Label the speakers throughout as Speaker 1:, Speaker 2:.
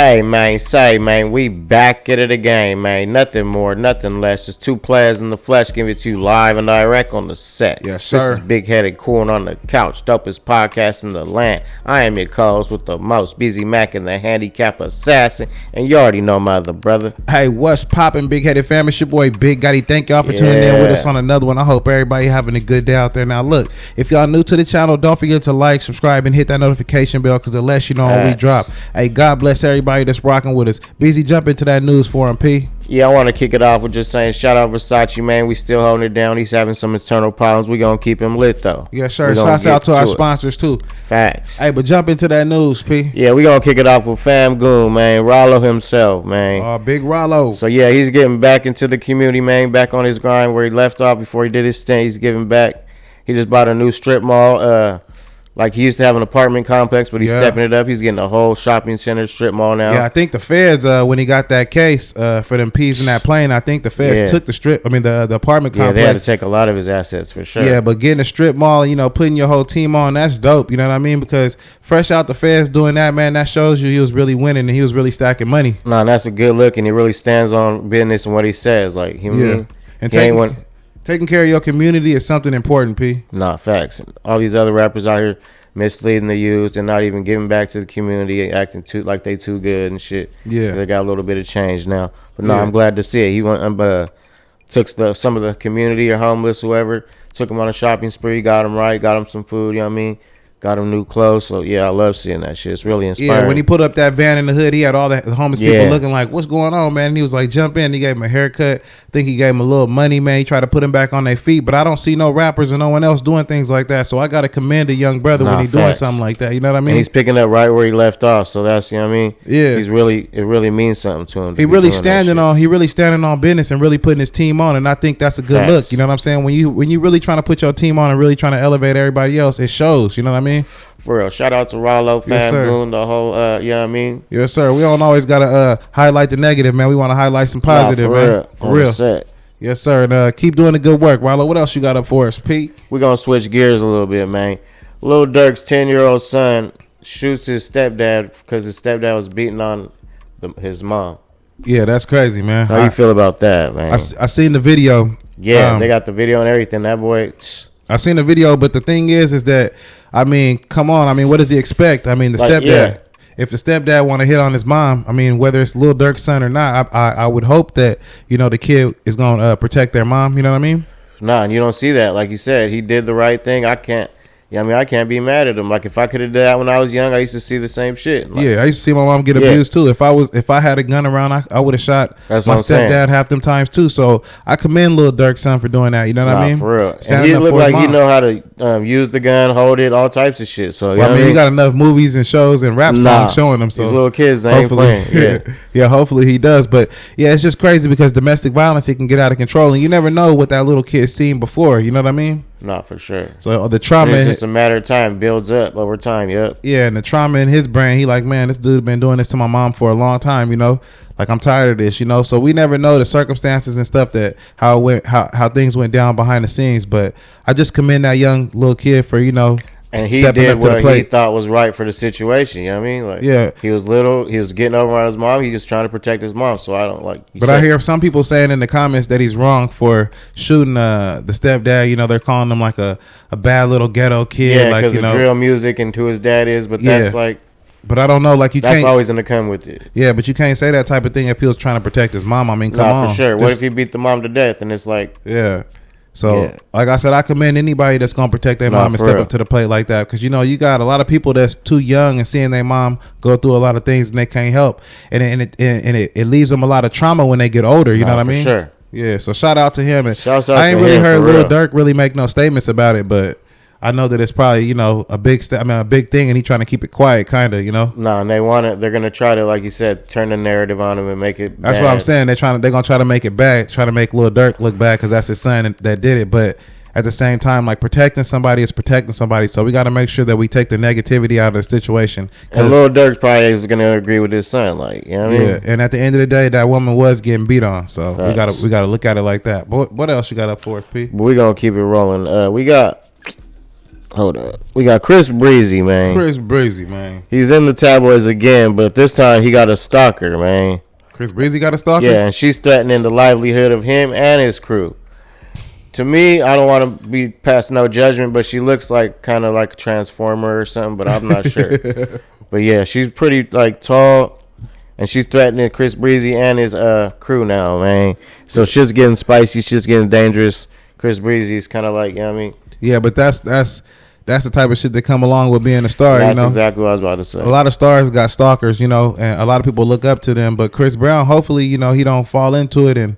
Speaker 1: Hey, man, we back at it again, man. Nothing more, nothing less. Just two players in the flesh giving it to you live and direct on the set.
Speaker 2: Yes, sir.
Speaker 1: This is Big Headed Corn on the Couch, dopest podcast in the land. I am your co-host with the most, Busy Mac and the handicap assassin. And you already know my other brother.
Speaker 2: Hey, what's poppin', Big Headed fam? It's your boy, Big Gotti. Thank y'all for tuning in with us on another one. I hope everybody having a good day out there. Now, look, if y'all new to the channel, don't forget to like, subscribe, and hit that notification bell because it lets you know when we drop. Hey, God bless everybody that's rocking with us. Busy, jump into that news for him, P.
Speaker 1: Yeah, I want to kick it off with just saying shout out Versace, man. We still holding it down. He's having some internal problems. We gonna keep him lit though.
Speaker 2: Yes, sir. Shouts out to our sponsors too.
Speaker 1: Facts.
Speaker 2: Hey, but jump into that news, P.
Speaker 1: Yeah, we gonna kick it off with Fam Goon, man. Ralo himself, man.
Speaker 2: Oh, big Ralo.
Speaker 1: So yeah, he's getting back into the community, man. Back on his grind where he left off before he did his stint. He's giving back. He just bought a new strip mall. Like he used to have an apartment complex, but he's stepping it up. He's getting a whole shopping center strip mall now.
Speaker 2: Yeah, I think the feds, when he got that case for them peas in that plane, I think the feds took the apartment complex.
Speaker 1: Yeah, they had to take a lot of his assets for sure.
Speaker 2: Yeah, but getting a strip mall, you know, putting your whole team on, that's dope. You know what I mean? Because fresh out the feds doing that, man, that shows you he was really winning and he was really stacking money.
Speaker 1: No, that's a good look, and he really stands on business and what he says. Like,
Speaker 2: and taking care of your community is something important, P.
Speaker 1: Nah, facts. All these other rappers out here misleading the youth and not even giving back to the community, acting like they too good and shit. Yeah, they got a little bit of change now. But no, I'm glad to see it. He went took some of the community or homeless, whoever, took them on a shopping spree, got them right, got them some food. You know what I mean? Got him new clothes. So yeah, I love seeing that shit. It's really inspiring.
Speaker 2: Yeah, when he put up that van in the hood, he had all the homeless people looking like, what's going on, man? And he was like, jump in. He gave him a haircut. I think he gave him a little money, man. He tried to put him back on their feet, but I don't see no rappers or no one else doing things like that. So I got to commend a young brother when he's doing something like that. You know what I mean?
Speaker 1: And he's picking up right where he left off. So that's, you know what I mean?
Speaker 2: Yeah.
Speaker 1: It really means something to him.
Speaker 2: He really standing on business and really putting his team on. And I think that's a good look. You know what I'm saying? When you really trying to put your team on and really trying to elevate everybody else, it shows. You know what I mean?
Speaker 1: For real. Shout out to Ralo, Fam Goon, the whole, you know what I mean?
Speaker 2: Yes, sir. We don't always got to highlight the negative, man. We want to highlight some positive, man.
Speaker 1: For real.
Speaker 2: Yes, sir. And keep doing the good work. Ralo, what else you got up for us, Pete?
Speaker 1: We're going to switch gears a little bit, man. Lil Durks' 10-year-old son shoots his stepdad because his stepdad was beating on his mom.
Speaker 2: Yeah, that's crazy, man.
Speaker 1: How you feel about that, man?
Speaker 2: I seen the video.
Speaker 1: Yeah, they got the video and everything. That boy...
Speaker 2: I seen the video, but the thing is that, I mean, come on. I mean, what does he expect? I mean, the stepdad. Yeah. If the stepdad want to hit on his mom, I mean, whether it's Lil Durk's son or not, I would hope that, you know, the kid is going to protect their mom. You know what I mean?
Speaker 1: Nah, and you don't see that. Like you said, he did the right thing. I can't be mad at him. Like, if I could have done that when I was young, I used to see the same shit. Like,
Speaker 2: yeah, I used to see my mom get abused too. If I had a gun around, I would have shot my stepdad half them times too. So I commend Lil Durk's son for doing that. You know what I mean?
Speaker 1: For real. And he looked like he know how to use the gun, hold it, all types of shit. So
Speaker 2: I mean, he got enough movies and shows and rap songs showing them. So
Speaker 1: these little kids, they ain't playing.
Speaker 2: Yeah, hopefully he does. But yeah, it's just crazy because domestic violence, it can get out of control, and you never know what that little kid's seen before. You know what I mean?
Speaker 1: Not for sure.
Speaker 2: So the trauma,
Speaker 1: it's just a matter of time. Builds up over time. Yep.
Speaker 2: Yeah, and the trauma in his brain, he like, man, this dude been doing this to my mom for a long time. You know, like, I'm tired of this. You know, so we never know the circumstances and stuff that how things went down behind the scenes. But I just commend that young little kid for, you know.
Speaker 1: And he did what he thought was right for the situation. You know what I mean? Like, yeah. He was little. He was getting over on his mom. He was trying to protect his mom. So I don't like.
Speaker 2: But I hear some people saying in the comments that he's wrong for shooting the stepdad. You know, they're calling him like a bad little ghetto kid.
Speaker 1: Yeah,
Speaker 2: like,
Speaker 1: because of drill music and who his dad is. But that's like.
Speaker 2: But I don't know. Like,
Speaker 1: that's always going to come with it.
Speaker 2: Yeah, but you can't say that type of thing if he was trying to protect his mom. I mean, come on.
Speaker 1: For sure. What if he beat the mom to death and it's like.
Speaker 2: Yeah. So, like I said, I commend anybody that's going to protect their mom and step up to the plate like that. Because, you know, you got a lot of people that's too young and seeing their mom go through a lot of things and they can't help. And it leaves them a lot of trauma when they get older. You know what I mean?
Speaker 1: Sure.
Speaker 2: Yeah, so shout out to him. And
Speaker 1: I
Speaker 2: ain't really heard Lil Durk really make no statements about it, but I know that it's probably, you know, a big thing, and he trying to keep it quiet, kind of, you know.
Speaker 1: No, and they're gonna try to, like you said, turn the narrative on him and make it.
Speaker 2: That's what I'm saying. They're gonna try to make it bad, try to make Lil Durk look bad because that's his son that did it. But at the same time, like, protecting somebody is protecting somebody. So we got to make sure that we take the negativity out of the situation.
Speaker 1: And Lil Durk probably is gonna agree with his son, like, you know what I mean?
Speaker 2: Yeah. And at the end of the day, that woman was getting beat on. So we gotta look at it like that. But what else you got up for us, P?
Speaker 1: But we gonna keep it rolling. We got Hold up. We got Chris Breezy, man.
Speaker 2: Chris Breezy, man.
Speaker 1: He's in the tabloids again, but this time he got a stalker, man.
Speaker 2: Chris Breezy got a stalker?
Speaker 1: Yeah, and she's threatening the livelihood of him and his crew. To me, I don't want to be past no judgment, but she looks like kind of like a transformer or something, but I'm not sure. But yeah, she's pretty like tall, and she's threatening Chris Breezy and his crew now, man. So shit's getting spicy, shit's getting dangerous. Chris Breezy's kind of like, you know what I mean?
Speaker 2: Yeah, but that's the type of shit that come along with being a star.
Speaker 1: That's exactly what I was about to say.
Speaker 2: A lot of stars got stalkers, and a lot of people look up to them. But Chris Brown, hopefully, he don't fall into it and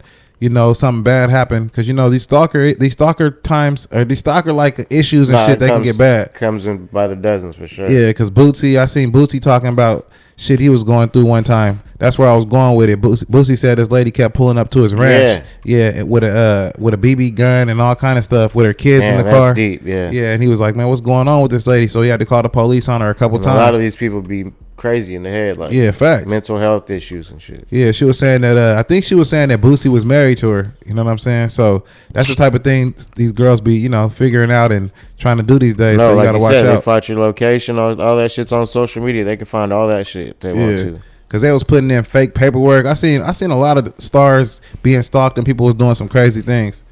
Speaker 2: something bad happen, because these stalker times or these stalker like issues and shit, they can get bad.
Speaker 1: Comes in by the dozens for sure.
Speaker 2: Yeah, because I seen Bootsy talking about shit he was going through one time. That's where I was going with it. Bootsy said this lady kept pulling up to his ranch, with a BB gun and all kind of stuff with her kids in the car.
Speaker 1: That's deep, yeah,
Speaker 2: and he was like, man, what's going on with this lady? So he had to call the police on her a couple times.
Speaker 1: A lot of these people be crazy in the head, like
Speaker 2: facts,
Speaker 1: mental health issues and shit.
Speaker 2: Yeah, she was saying that. I think she was saying that Bootsy was married to her. You know what I'm saying? So that's the type of thing these girls be, figuring out and trying to do these days. So you gotta watch out. They find
Speaker 1: your location, all that shit's on social media. They can find all that shit if they want to.
Speaker 2: Because they was putting in fake paperwork. I seen a lot of stars being stalked and people was doing some crazy things.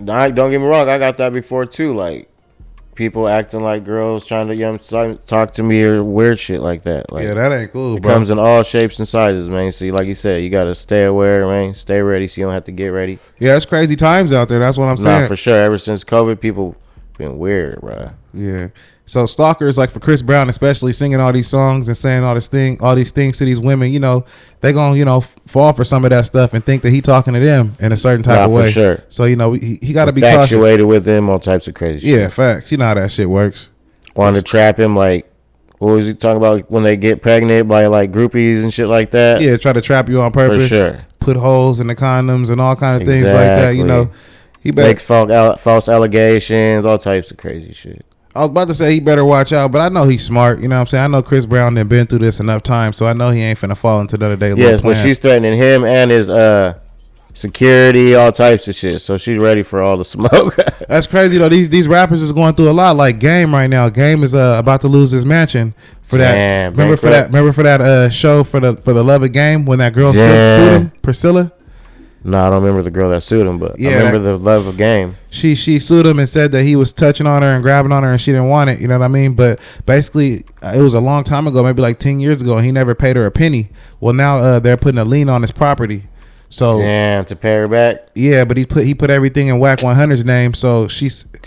Speaker 1: Don't get me wrong, I got that before too. Like people acting like girls trying to talk to me or weird shit like that. Like,
Speaker 2: yeah, that ain't cool.
Speaker 1: It comes in all shapes and sizes, man. So like you said, you gotta stay aware, man. Stay ready so you don't have to get ready.
Speaker 2: Yeah, it's crazy times out there. That's what I'm saying.
Speaker 1: Nah, for sure. Ever since COVID, people been weird, bro.
Speaker 2: Yeah. So stalkers, like for Chris Brown especially, singing all these songs and saying all these things to these women, they gonna fall for some of that stuff and think that he talking to them in a certain type of way.
Speaker 1: For sure.
Speaker 2: So he got to be cautious.
Speaker 1: Infatuated with them, all types of crazy shit.
Speaker 2: Yeah, facts. You know how that shit works.
Speaker 1: Wanted to trap him, like what was he talking about when they get pregnant by like groupies and shit like that?
Speaker 2: Yeah, try to trap you on purpose.
Speaker 1: For sure.
Speaker 2: Put holes in the condoms and all kind of things like that. He
Speaker 1: make false allegations, all types of crazy shit.
Speaker 2: I was about to say he better watch out, but I know he's smart. You know what I'm saying? I know Chris Brown done been through this enough time, so I know he ain't finna fall into none of their little plans.
Speaker 1: Yes, but she's threatening him and his security, all types of shit. So she's ready for all the smoke.
Speaker 2: That's crazy though. These rappers is going through a lot. Like Game right now. Game is about to lose his mansion for that. Remember for that show for the Love of Game when that girl sued him, Priscilla.
Speaker 1: No, I don't remember the girl that sued him, but I remember the Love of Game.
Speaker 2: She sued him and said that he was touching on her and grabbing on her and she didn't want it. You know what I mean? But basically, it was a long time ago, maybe like 10 years ago, and he never paid her a penny. Well, now they're putting a lien on his property. So
Speaker 1: damn, to pay her back.
Speaker 2: Yeah, but he put everything in Whack 100's name. So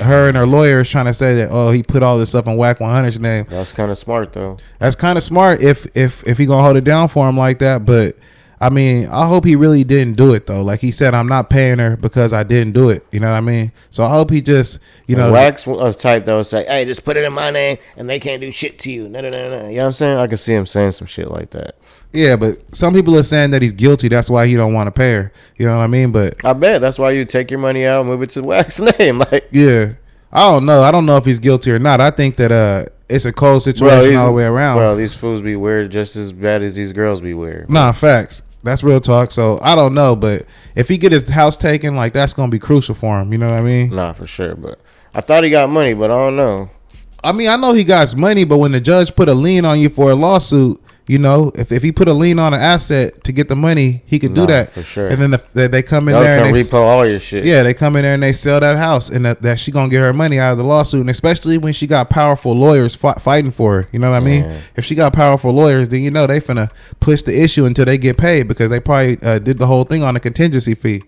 Speaker 2: her and her lawyer is trying to say that he put all this stuff in Whack 100's name.
Speaker 1: That's kind of smart though.
Speaker 2: That's kind of smart if he gonna hold it down for him like that, but. I mean, I hope he really didn't do it though. Like he said, I'm not paying her because I didn't do it. You know what I mean? So I hope he just,
Speaker 1: Wax was type that would say, "Hey, just put it in my name, and they can't do shit to you." No. You know what I'm saying? I can see him saying some shit like that.
Speaker 2: Yeah, but some people are saying that he's guilty. That's why he don't want to pay her. You know what I mean? But
Speaker 1: I bet that's why you take your money out and move it to Wax's name. Like,
Speaker 2: yeah, I don't know. I don't know if he's guilty or not. I think that it's a cold situation all the way around.
Speaker 1: Well, these fools be weird just as bad as these girls be weird.
Speaker 2: Nah, facts. That's real talk. So I don't know, but if he get his house taken, like that's gonna be crucial for him. You know what I mean?
Speaker 1: Nah, for sure. But I thought he got money, but I don't know.
Speaker 2: I mean, I know he got money, but when the judge put a lien on you for a lawsuit, if he put a lien on an asset to get the money, he could do that
Speaker 1: for sure.
Speaker 2: And then they come in there and
Speaker 1: they repo all your shit.
Speaker 2: Yeah, they come in there and they sell that house, and that she gonna get her money out of the lawsuit, and especially when she got powerful lawyers fighting for her. You know what I mean? If she got powerful lawyers, then they finna push the issue until they get paid because they probably did the whole thing on a contingency fee.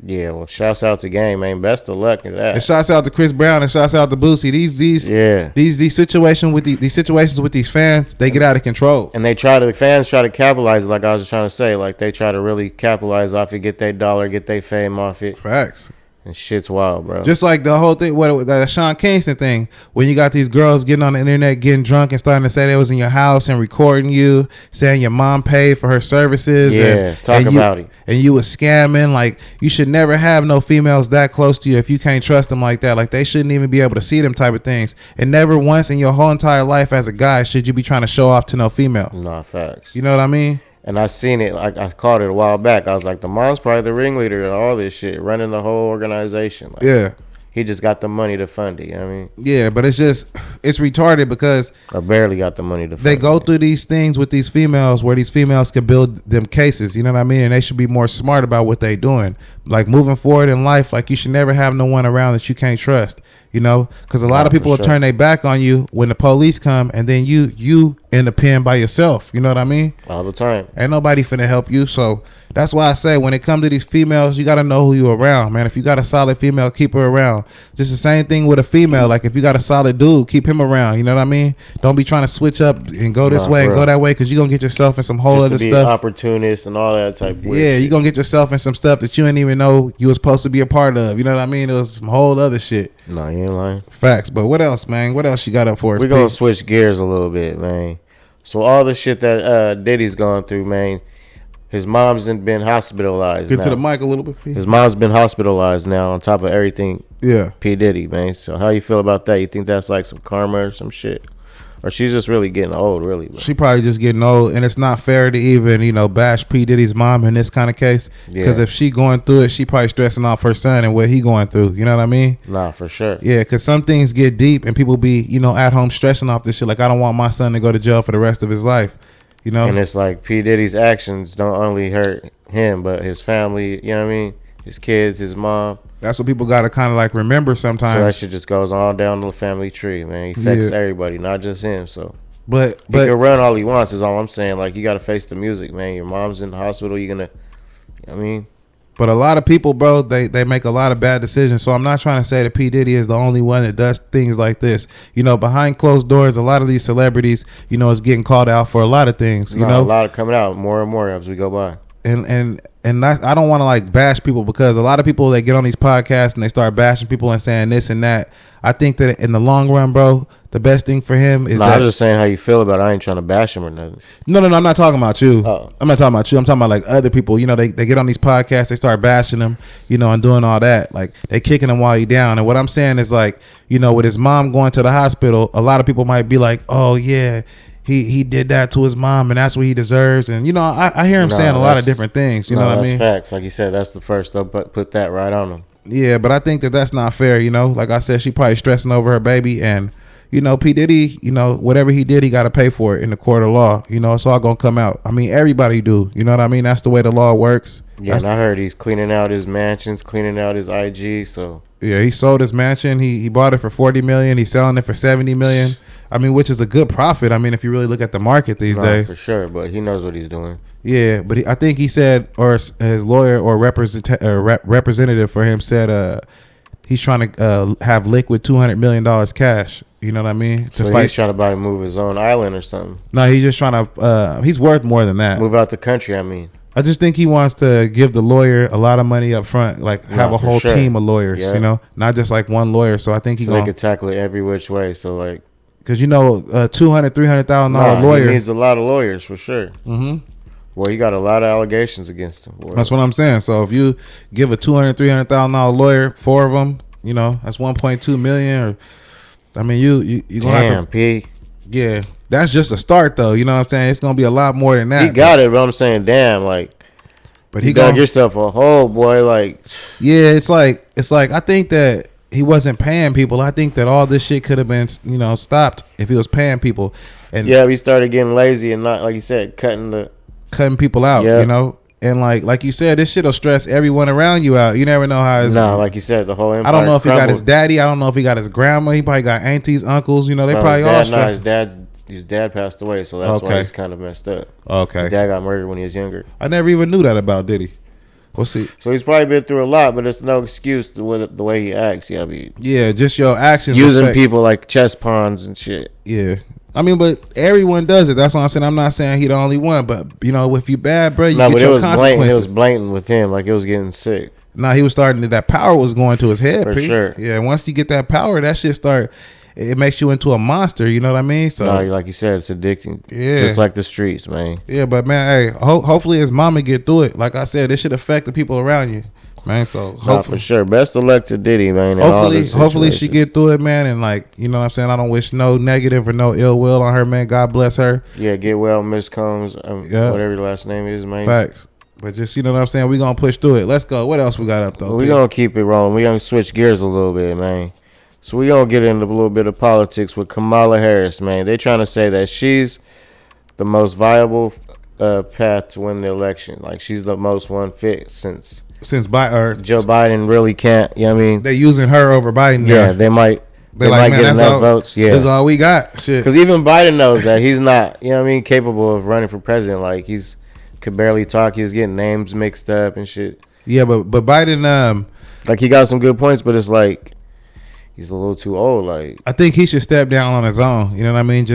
Speaker 1: Yeah, well, shouts out to Game, man. Best of luck in that.
Speaker 2: And shouts out to Chris Brown and shouts out to Boosie. These situations with these fans, they get out of control.
Speaker 1: And the fans try to capitalize, like I was trying to say, like they try to really capitalize off it, get their dollar, get their fame off it.
Speaker 2: Facts.
Speaker 1: And shit's wild, bro.
Speaker 2: Just like the whole thing, the Sean Kingston thing, when you got these girls getting on the internet, getting drunk and starting to say they was in your house and recording you, saying your mom paid for her services.
Speaker 1: Yeah, talk about it.
Speaker 2: And you was scamming. Like, you should never have no females that close to you if you can't trust them like that. Like, they shouldn't even be able to see them type of things. And never once in your whole entire life as a guy should you be trying to show off to no female.
Speaker 1: Nah, facts.
Speaker 2: You know what I mean?
Speaker 1: And I seen it, like I caught it a while back. I was like, the mom's probably the ringleader of all this shit, running the whole organization. Like,
Speaker 2: yeah.
Speaker 1: He just got the money to fund it. You know what I mean?
Speaker 2: Yeah, but it's retarded because
Speaker 1: I barely got the money to fund
Speaker 2: they go through these things with these females where these females can build them cases. You know what I mean? And they should be more smart about what they doing. Like moving forward in life, like you should never have no one around that you can't trust. You know, because a lot of people will turn their back on you when the police come, and then you in the pen by yourself. You know what I mean?
Speaker 1: All the time.
Speaker 2: Ain't nobody finna help you. So that's why I say when it comes to these females, you got to know who you around, man. If you got a solid female, keep her around. Just the same thing with a female. Like if you got a solid dude, keep him around. You know what I mean? Don't be trying to switch up and go this way and go that way, because you're going to get yourself in some whole other stuff.
Speaker 1: Opportunist and all that type of
Speaker 2: Yeah, you're going to get yourself in some stuff that you didn't even know you was supposed to be a part of. You know what I mean? It was some whole other shit.
Speaker 1: No, you ain't lying.
Speaker 2: Facts. But what else, man? What else you got up for us?
Speaker 1: We're going to switch gears a little bit, man. So all the shit that Diddy's gone through, man, his mom's been hospitalized.
Speaker 2: Get to the mic a little bit, please.
Speaker 1: His mom's been hospitalized now on top of everything.
Speaker 2: Yeah.
Speaker 1: P. Diddy, man. So how you feel about that? You think that's like some karma or some shit? Or she's just really getting old, really? Bro?
Speaker 2: She probably just getting old, and it's not fair to even, bash P. Diddy's mom in this kind of case. Because if she going through it, she probably stressing off her son and what he going through. You know what I mean?
Speaker 1: Nah, for sure.
Speaker 2: Yeah, because some things get deep, and people be, at home stressing off this shit. Like, I don't want my son to go to jail for the rest of his life. And
Speaker 1: it's like P. Diddy's actions don't only hurt him, but his family, you know what I mean? His kids, his mom.
Speaker 2: That's what people got to kind of like remember sometimes.
Speaker 1: So that shit just goes on down the family tree, man. He affects everybody, not just him. So,
Speaker 2: but
Speaker 1: he can run all he wants, is all I'm saying. Like, you got to face the music, man. Your mom's in the hospital. You're going to, you know what I mean?
Speaker 2: But a lot of people, bro, they make a lot of bad decisions. So I'm not trying to say that P. Diddy is the only one that does things like this. Behind closed doors, a lot of these celebrities, is getting called out for a lot of things. A
Speaker 1: lot of coming out more and more as we go by.
Speaker 2: And I don't want to like bash people, because a lot of people that get on these podcasts and they start bashing people and saying this and that. I think that in the long run, bro, the best thing for him is that.
Speaker 1: I was just saying how you feel about it. I ain't trying to bash him or nothing.
Speaker 2: No, I'm not talking about you. Oh. I'm not talking about you. I'm talking about like other people. They get on these podcasts, they start bashing them, and doing all that. Like they kicking him while you down. And what I'm saying is like, with his mom going to the hospital, a lot of people might be like, oh yeah, he did that to his mom and that's what he deserves. And I hear him saying a lot of different things. You know what I mean?
Speaker 1: Facts. Like you said, that's the first. They'll put that right on him. Yeah,
Speaker 2: but I think that that's not fair. Like I said, she probably stressing over her baby, and P. Diddy, whatever he did, he got to pay for it in the court of law. It's all gonna come out. I mean, everybody do. You know what I mean? That's the way the law works.
Speaker 1: Yeah, and I heard he's cleaning out his mansions, cleaning out his IG. So
Speaker 2: yeah, he sold his mansion. He bought it for $40 million. He's selling it for $70 million. I mean, which is a good profit. I mean, if you really look at the market these days,
Speaker 1: for sure. But he knows what he's doing.
Speaker 2: Yeah, but I think he said, or his lawyer or representative for him said, he's trying to have liquid $200 million cash. You know what I mean?
Speaker 1: So he's trying to buy and move his own island or something.
Speaker 2: No, he's just trying to. He's worth more than that.
Speaker 1: Move out the country. I mean,
Speaker 2: I just think he wants to give the lawyer a lot of money up front, like have a whole team of lawyers. Yeah. Not just like one lawyer. So I think
Speaker 1: they could tackle it every which way. So like,
Speaker 2: because $200,000-$300,000 lawyer,
Speaker 1: he needs a lot of lawyers for sure. Mm-hmm. Well, he got a lot of allegations against him. Boy.
Speaker 2: That's what I'm saying. So if you give a $200,000-$300,000 lawyer, 4 of them, that's $1.2 million. Or I mean, you gonna have to.
Speaker 1: P.
Speaker 2: Yeah, that's just a start, though. You know what I'm saying? It's gonna be a lot more than that.
Speaker 1: He got it, but I'm saying, damn, like, but he dug yourself a hole, boy. Like,
Speaker 2: yeah, it's like I think that he wasn't paying people. I think that all this shit could have been, stopped if he was paying people. And
Speaker 1: yeah, we started getting lazy and not, like you said, cutting
Speaker 2: people out. Yeah. And like you said, this shit'll stress everyone around you out. You never know how.
Speaker 1: Like you said, the whole empire.
Speaker 2: I don't know if
Speaker 1: crumbled.
Speaker 2: He got his daddy. I don't know if he got his grandma. He probably got aunties, uncles. They probably all stressed.
Speaker 1: His dad passed away, so that's why he's kind of messed up.
Speaker 2: Okay.
Speaker 1: His dad got murdered when he was younger.
Speaker 2: I never even knew that about Diddy. We'll see.
Speaker 1: So he's probably been through a lot, but it's no excuse to the way he acts.
Speaker 2: Yeah, just your actions.
Speaker 1: Using people like chess pawns and shit.
Speaker 2: Yeah. I mean, but everyone does it. That's what I'm saying. I'm not saying he the only one, but if you bad, bro, you get your consequences.
Speaker 1: It was blatant with him. Like, it was getting sick.
Speaker 2: He was starting that power was going to his head.
Speaker 1: For sure.
Speaker 2: Yeah, once you get that power, that shit it makes you into a monster. You know what I mean? So,
Speaker 1: like you said, it's addicting.
Speaker 2: Yeah,
Speaker 1: just like the streets, man.
Speaker 2: Yeah, but man, hey, hopefully his mama get through it. Like I said, this should affect the people around you, man. So hopefully,
Speaker 1: for sure. Best of luck to Diddy, man.
Speaker 2: Hopefully she get through it, man. And like, you know what I'm saying, I don't wish no negative or no ill will on her, man. God bless her.
Speaker 1: Yeah, get well, Miss Combs. Whatever your last name is, man.
Speaker 2: Facts. But just, you know what I'm saying, we gonna push through it. Let's go. What else we got up though?
Speaker 1: We gonna keep it rolling. We gonna switch gears a little bit, man. So we gonna get into a little bit of politics with Kamala Harris, man. They trying to say that she's the most viable path to win the election. Like she's the most one fit since Joe Biden really can't. You know what I mean?
Speaker 2: They're using her over Biden.
Speaker 1: Yeah, they might. They might get enough votes. Yeah,
Speaker 2: that's all we got. Shit.
Speaker 1: Because even Biden knows that he's not. You know what I mean? Capable of running for president. Like he's could barely talk. He's getting names mixed up and shit.
Speaker 2: Yeah, but Biden,
Speaker 1: like he got some good points, but it's like he's a little too old. Like
Speaker 2: I think he should step down on his own. You know what I mean?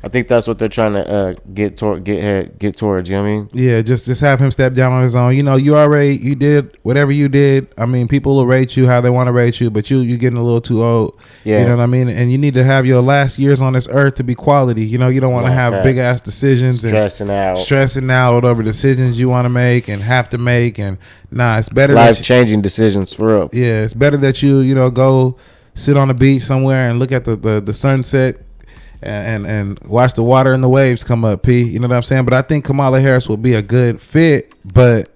Speaker 1: I think that's what they're trying to get towards. You know what I mean?
Speaker 2: Yeah, just have him step down on his own. You know, you did whatever you did. I mean, people will rate you how they want to rate you, but you getting a little too old. Yeah, you know what I mean? And you need to have your last years on this earth to be quality. You know, you don't want to have big ass decisions
Speaker 1: stressing
Speaker 2: out over decisions you want to make and have to make. And it's better
Speaker 1: life changing decisions for real.
Speaker 2: Yeah, it's better that you go sit on the beach somewhere and look at the sunset. And watch the water and the waves come up, P. You know what I'm saying? But I think Kamala Harris will be a good fit, but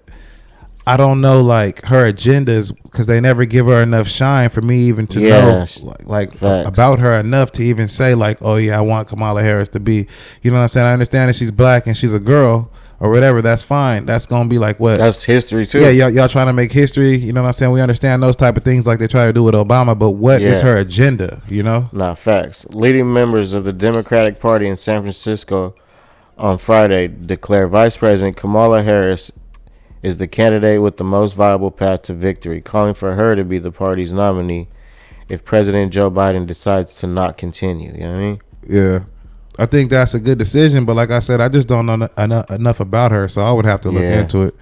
Speaker 2: I don't know, like, her agendas, because they never give her enough shine for me even to know, like about her enough to even say, like, oh, yeah, I want Kamala Harris to be, you know what I'm saying? I understand that she's black and she's a girl or whatever. That's fine. That's going to be like what?
Speaker 1: That's history, too.
Speaker 2: Yeah, y'all trying to make history. You know what I'm saying? We understand those type of things like they try to do with Obama, but what is her agenda, you know?
Speaker 1: Nah, facts. Leading members of the Democratic Party in San Francisco on Friday declared Vice President Kamala Harris is the candidate with the most viable path to victory, calling for her to be the party's nominee if President Joe Biden decides to not continue. You know what I mean?
Speaker 2: Yeah. I think that's a good decision, but like I said, I just don't know enough about her, so I would have to look into it,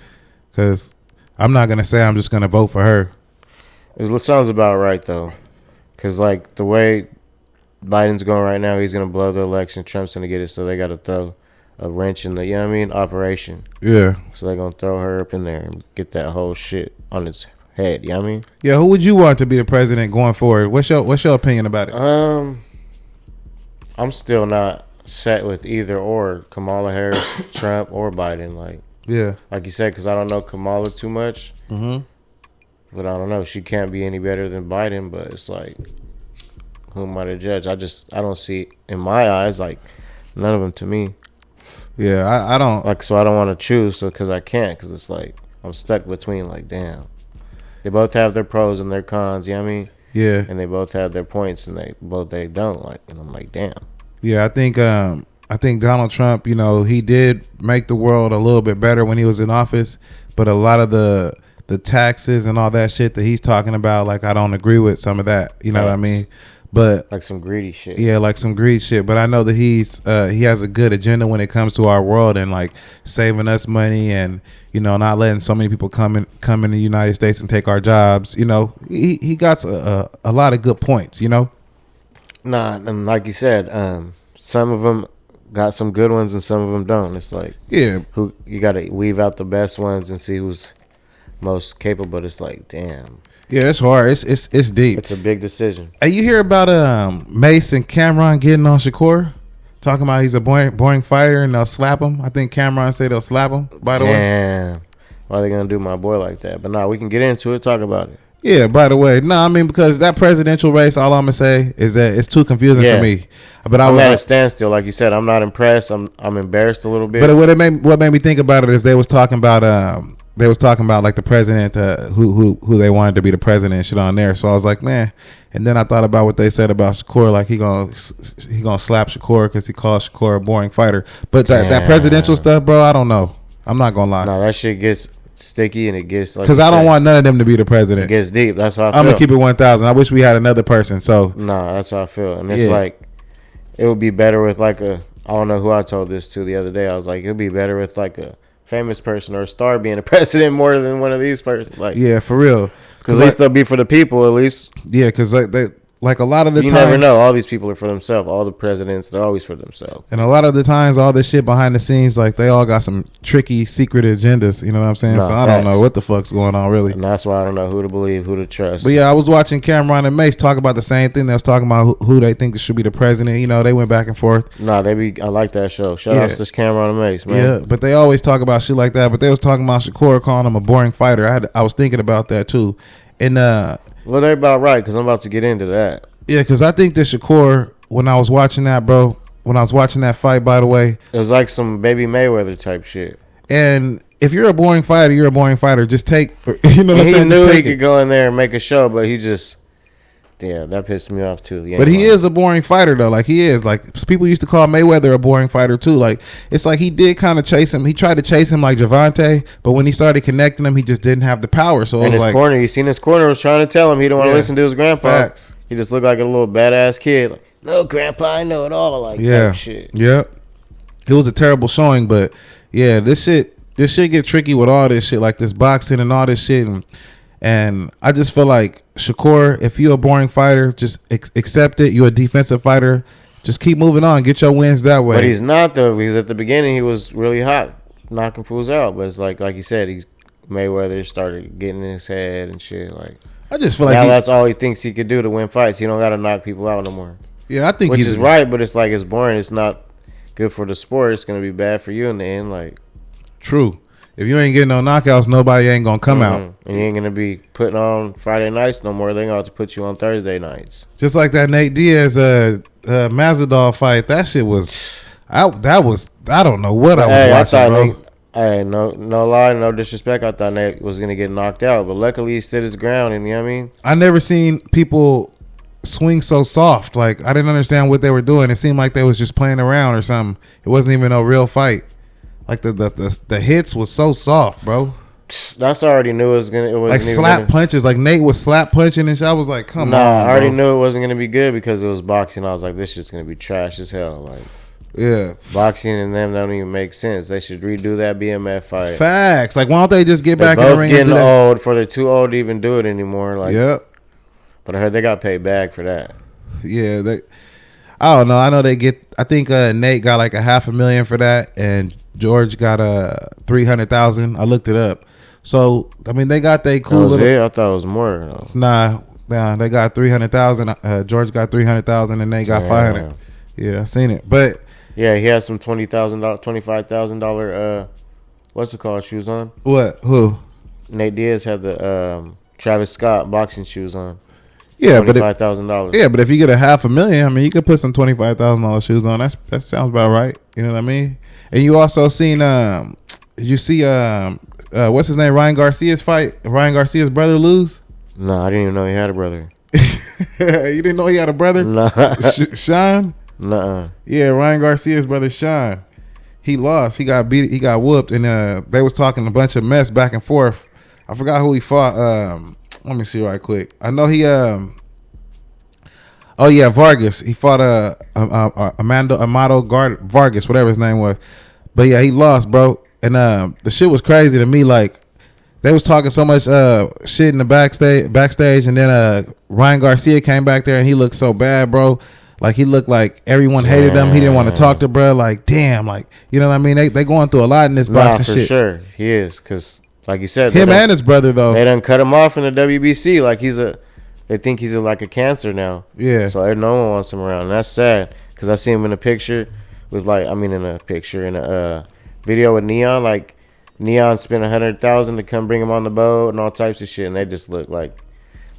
Speaker 2: because I'm not going to say I'm just going to vote for her.
Speaker 1: It sounds about right, though, because like the way Biden's going right now, he's going to blow the election, Trump's going to get it, so they got to throw a wrench in the, you know what I mean, operation.
Speaker 2: Yeah.
Speaker 1: So they're going to throw her up in there and get that whole shit on its head, you know what I mean?
Speaker 2: Yeah, who would you want to be the president going forward? What's your opinion about it?
Speaker 1: I'm still not set with either or, Kamala Harris, Trump, or Biden. Like you said, because I don't know Kamala too much. Mm-hmm. But I don't know. She can't be any better than Biden. But it's like, who am I to judge? I don't see, in my eyes, like none of them to me.
Speaker 2: Yeah, I don't
Speaker 1: like. So I don't want to choose. So because I can't. Because it's like I'm stuck between. Like, damn, they both have their pros and their cons. You know what I mean?
Speaker 2: Yeah.
Speaker 1: And they both have their points, and they don't. Like, and I'm like, damn.
Speaker 2: Yeah, I think Donald Trump, you know, he did make the world a little bit better when he was in office, but a lot of the taxes and all that shit that he's talking about, like, I don't agree with some of that. You know what I mean? But
Speaker 1: like some greedy shit.
Speaker 2: Yeah, like some greedy shit. But I know that he has a good agenda when it comes to our world and like saving us money and, you know, not letting so many people come in the United States and take our jobs. You know, he got a lot of good points, you know?
Speaker 1: Nah, and like you said, some of them got some good ones and some of them don't. It's like, who you got to weave out the best ones and see who's most capable. But it's like, damn.
Speaker 2: Yeah, it's hard. It's deep.
Speaker 1: It's a big decision.
Speaker 2: Hey, you hear about Mase and Camron getting on Shakur? Talking about he's a boring fighter and they'll slap him. I think Camron said they'll slap him, by the way.
Speaker 1: Damn. Why are they going to do my boy like that? But nah, we can get into it, talk about it.
Speaker 2: Yeah, by the way. No, I mean, because that presidential race, all I'm going to say is that it's too confusing for me. But
Speaker 1: I'm at a standstill. Like you said, I'm not impressed. I'm embarrassed a little bit.
Speaker 2: But what made me think about it is they was talking about like the president who they wanted to be the president and shit on there. So I was like, man. And then I thought about what they said about Shakur, like he gonna slap Shakur because he called Shakur a boring fighter. But that presidential stuff, bro, I don't know. I'm not gonna lie.
Speaker 1: No, that shit gets sticky and it gets like,
Speaker 2: because I don't want none of them to be the president.
Speaker 1: It gets deep. That's how I feel.
Speaker 2: I'm gonna keep it 1,000. I wish we had another person. So
Speaker 1: nah, that's how I feel. And it's like it would be better with like I don't know who I told this to the other day. I was like, it'd be better with like a famous person or a star being a president more than one of these persons. Like,
Speaker 2: yeah, for real.
Speaker 1: Because at least they'll be for the people, at least.
Speaker 2: Yeah, because like like a lot of the
Speaker 1: you
Speaker 2: times,
Speaker 1: never know. All these people are for themselves. All the presidents, they're always for themselves.
Speaker 2: And a lot of the times, all this shit behind the scenes, like they all got some tricky secret agendas. You know what I'm saying? So I don't know what the fuck's going on really.
Speaker 1: And that's why I don't know who to believe, who to trust.
Speaker 2: But yeah, I was watching Camron and Mase talk about the same thing. They was talking about who they think should be the president. You know, they went back and forth.
Speaker 1: Nah, I like that show. Shout out to Camron and Mase, man.
Speaker 2: Yeah, but they always talk about shit like that. But they was talking about Shakur calling him a boring fighter. I was thinking about that too. And
Speaker 1: well, they're about right because I'm about to get into that.
Speaker 2: Yeah, because I think that Shakur, when I was watching that, bro, when I was watching that fight, by the way,
Speaker 1: it was like some baby Mayweather type shit.
Speaker 2: And if you're a boring fighter, you're a boring fighter. Just take, you know what I'm saying?
Speaker 1: He knew he could go in there and make a show, but he just, that pissed me off too.
Speaker 2: But he is a boring fighter though. Like he is. Like people used to call Mayweather a boring fighter too. Like it's like he did kind of chase him. He tried to chase him like Javante, but when he started connecting him, he just didn't have the power. So
Speaker 1: in his corner, you seen his corner was trying to tell him he didn't want to listen to his grandpa.
Speaker 2: Facts.
Speaker 1: He just looked like a little badass kid. Like, no, grandpa, I know it all. Like that shit.
Speaker 2: Yep. It was a terrible showing, but yeah, this shit get tricky with all this shit, like this boxing and all this shit, and I just feel like Shakur, if you're a boring fighter, just accept it. You're a defensive fighter. Just keep moving on. Get your wins that way.
Speaker 1: But he's not though, because at the beginning he was really hot, knocking fools out. But it's like you said, Mayweather started getting in his head and shit. Like
Speaker 2: I just feel like
Speaker 1: now that's all he thinks he could do to win fights. He don't got to knock people out no more.
Speaker 2: Yeah, I think
Speaker 1: which is right, but it's like it's boring. It's not good for the sport. It's gonna be bad for you in the end. Like
Speaker 2: true. If you ain't getting no knockouts, nobody ain't gonna come out.
Speaker 1: And you ain't gonna be putting on Friday nights no more. They gonna have to put you on Thursday nights.
Speaker 2: Just like that Nate Diaz Masvidal fight. That shit was I don't know what I was watching, bro.
Speaker 1: No lie, no disrespect. I thought Nate was gonna get knocked out, but luckily he stood his ground. And you know what I mean?
Speaker 2: I never seen people swing so soft. Like I didn't understand what they were doing. It seemed like they was just playing around or something. It wasn't even a real fight. Like the hits was so soft, bro.
Speaker 1: That's already knew it was gonna. It wasn't
Speaker 2: like slap punches. Like Nate was slap punching and shit. I was like, come on.
Speaker 1: I already knew it wasn't gonna be good because it was boxing. I was like, this shit's gonna be trash as hell. Like,
Speaker 2: yeah,
Speaker 1: boxing and them don't even make sense. They should redo that BMF fight.
Speaker 2: Facts. Like, why don't they just get back
Speaker 1: in
Speaker 2: the ring?
Speaker 1: Getting old. They're too old to even do it anymore. Like,
Speaker 2: yep.
Speaker 1: But I heard they got paid back for that.
Speaker 2: Yeah, I don't know. I know they get. I think Nate got like $500,000 for that, and George got $300,000. I looked it up. So I mean, they got they cool.
Speaker 1: I thought it was more. Though.
Speaker 2: Nah, they got $300,000. George got $300,000, and they got $500,000. Yeah, I seen it. But
Speaker 1: yeah, he had some $25,000. What's it called? Shoes on.
Speaker 2: What? Who?
Speaker 1: Nate Diaz had the Travis Scott boxing shoes on.
Speaker 2: Yeah,
Speaker 1: $25,000.
Speaker 2: Yeah, but if you get $500,000, I mean, you could put some $25,000 shoes on. That sounds about right. You know what I mean? And you also seen did you see what's his name, Ryan Garcia's fight? Ryan Garcia's brother lose?
Speaker 1: No, I didn't even know he had a brother.
Speaker 2: You didn't know he had a brother?
Speaker 1: No.
Speaker 2: Sean?
Speaker 1: Nuh-uh.
Speaker 2: Yeah, Ryan Garcia's brother Sean. He lost. He got beat. He got whooped, and they was talking a bunch of mess back and forth. I forgot who he fought. Let me see right quick. I know he oh yeah, Vargas. He fought Amado Vargas, whatever his name was. But yeah, he lost, bro. And the shit was crazy to me. Like they was talking so much shit in the backstage, and then Ryan Garcia came back there and he looked so bad, bro. Like he looked like everyone hated him. He didn't want to talk to bro. Like damn, like you know what I mean? They going through a lot in this boxing shit.
Speaker 1: For sure, he is because like you said,
Speaker 2: him and his brother though.
Speaker 1: They done cut him off from the WBC. Like they think he's like a cancer now.
Speaker 2: Yeah.
Speaker 1: So no one wants him around. And that's sad because I see him in a picture with in a video with Neon. Like Neon spent $100,000 to come bring him on the boat and all types of shit, and they just look like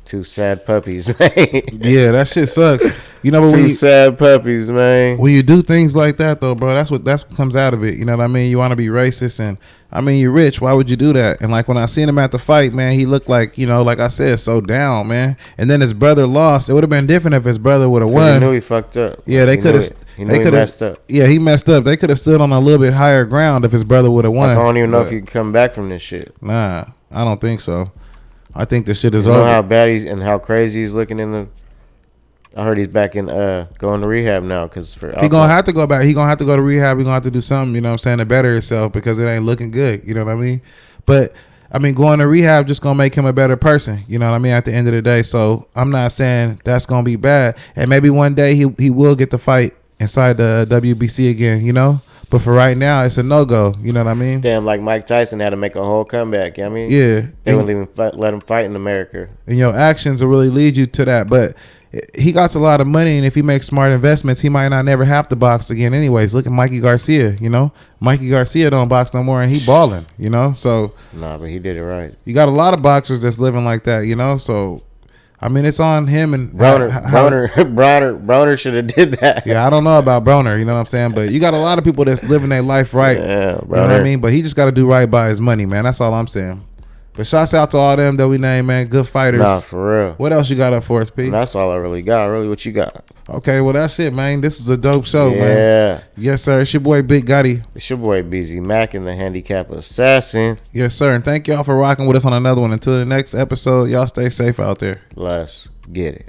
Speaker 1: two sad puppies, man.
Speaker 2: Yeah, that shit sucks. You know, but
Speaker 1: two sad puppies, man.
Speaker 2: When you do things like that, though, bro, that's what comes out of it. You know what I mean? You want to be racist, and I mean, you're rich. Why would you do that? And like when I seen him at the fight, man, he looked like, you know, like I said, so down, man. And then his brother lost. It would have been different if his brother would have won.
Speaker 1: He knew he fucked up.
Speaker 2: Yeah, they could have.
Speaker 1: He messed up.
Speaker 2: Yeah, he messed up. They could have stood on a little bit higher ground if his brother would have won.
Speaker 1: I don't even know if he can come back from this shit.
Speaker 2: Nah, I don't think so. I think the shit is
Speaker 1: over.
Speaker 2: You
Speaker 1: know how bad he's and how crazy he's looking in the. I heard he's back in going to rehab now because he
Speaker 2: gonna have to go back. He gonna have to go to rehab. He gonna have to do something. You know what I'm saying, to better himself because it ain't looking good. You know what I mean? But I mean, going to rehab just gonna make him a better person. You know what I mean? At the end of the day, so I'm not saying that's gonna be bad. And maybe one day he will get the fight inside the WBC again. You know, but for right now, it's a no go. You know what I mean?
Speaker 1: Damn, like Mike Tyson had to make a whole comeback. You know what I mean?
Speaker 2: Yeah,
Speaker 1: they wouldn't even let him fight in America.
Speaker 2: And your actions will really lead you to that. But he got a lot of money, and if he makes smart investments, he might not never have to box again. Anyways, look at Mikey Garcia. You know, Mikey Garcia don't box no more, and he balling. You know, so
Speaker 1: nah, but he did it right.
Speaker 2: You got a lot of boxers that's living like that. You know, so I mean, it's on him and
Speaker 1: Broner should have did that.
Speaker 2: Yeah, I don't know about Broner. You know what I'm saying? But you got a lot of people that's living their life right.
Speaker 1: Yeah,
Speaker 2: you know what I mean? But he just got to do right by his money, man. That's all I'm saying. But shouts out to all them that we name, man. Good fighters.
Speaker 1: Nah, for real.
Speaker 2: What else you got up for us, P?
Speaker 1: That's all I really got. Really, what you got?
Speaker 2: Okay, well, that's it, man. This was a dope show, man.
Speaker 1: Yeah.
Speaker 2: Yes, sir. It's your boy, Big Gotti.
Speaker 1: It's your boy, BZ Mac, and the Handicap Assassin.
Speaker 2: Yes, sir. And thank y'all for rocking with us on another one. Until the next episode, y'all stay safe out there.
Speaker 1: Let's get it.